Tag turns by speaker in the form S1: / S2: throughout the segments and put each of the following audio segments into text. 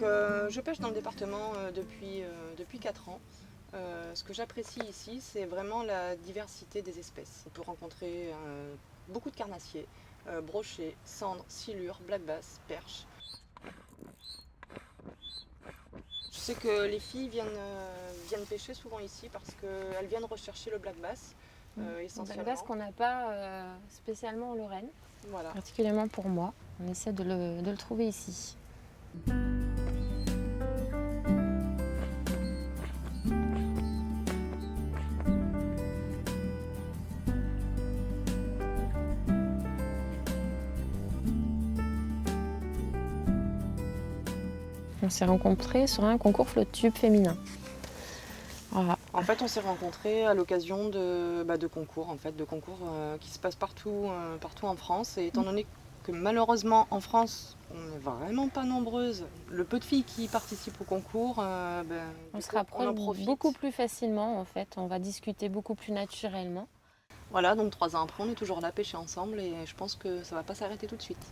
S1: je pêche dans le département depuis 4 ans. Ce que j'apprécie ici, c'est vraiment la diversité des espèces. On peut rencontrer beaucoup de carnassiers, brochets, cendres, silures, black bass, perches. Je sais que les filles viennent pêcher souvent ici parce qu'elles viennent rechercher le black bass essentiellement.
S2: Black bass qu'on n'a pas spécialement en Lorraine,
S1: Voilà.
S2: particulièrement pour moi. On essaie de le trouver ici. On s'est rencontrés sur un concours flotte-tube féminin. Voilà.
S1: En fait, on s'est rencontrés à l'occasion de concours, qui se passent partout en France. Et étant donné que malheureusement en France, on n'est vraiment pas nombreuses, le peu de filles qui participent au concours,
S2: on se rapproche beaucoup plus facilement en fait. On va discuter beaucoup plus naturellement.
S1: Voilà, donc 3 ans après, on est toujours là, pêcher ensemble, et je pense que ça ne va pas s'arrêter tout de suite.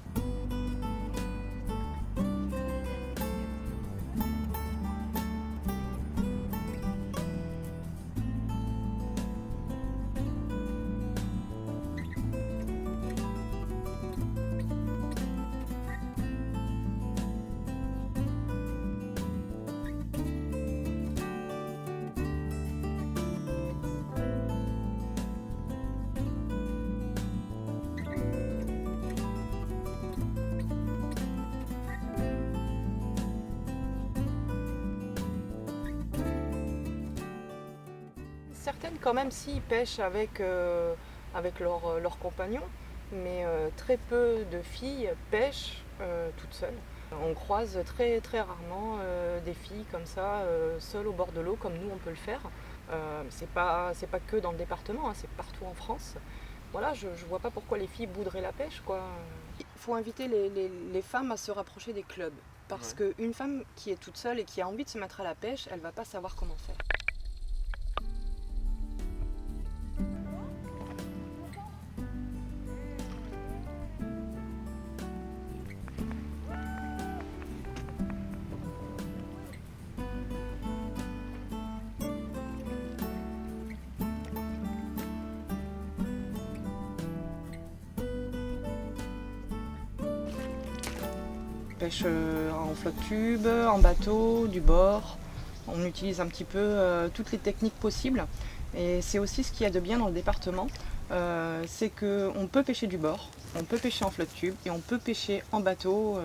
S1: Certaines quand même s'y pêchent avec leurs compagnons, mais très peu de filles pêchent toutes seules. On croise très, très rarement des filles comme ça, seules au bord de l'eau, comme nous on peut le faire. C'est pas que dans le département, hein, c'est partout en France. Voilà, je vois pas pourquoi les filles bouderaient la pêche, quoi. Il faut inviter les femmes à se rapprocher des clubs, parce qu'une femme qui est toute seule et qui a envie de se mettre à la pêche, elle va pas savoir comment faire. Pêche en flotte-tube, en bateau, du bord. On utilise un petit peu toutes les techniques possibles. Et c'est aussi ce qu'il y a de bien dans le département, c'est qu'on peut pêcher du bord, on peut pêcher en flotte-tube et on peut pêcher en bateau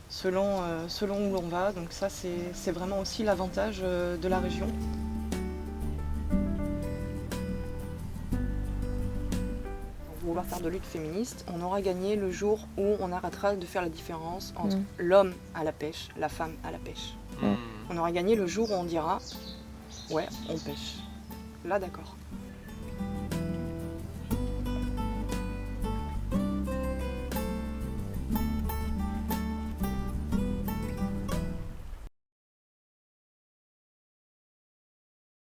S1: selon où l'on va. Donc ça, c'est vraiment aussi l'avantage de la région. Vouloir faire de lutte féministe, on aura gagné le jour où on arrêtera de faire la différence entre l'homme à la pêche, la femme à la pêche. On aura gagné le jour où on dira « ouais, on pêche ». Là, d'accord.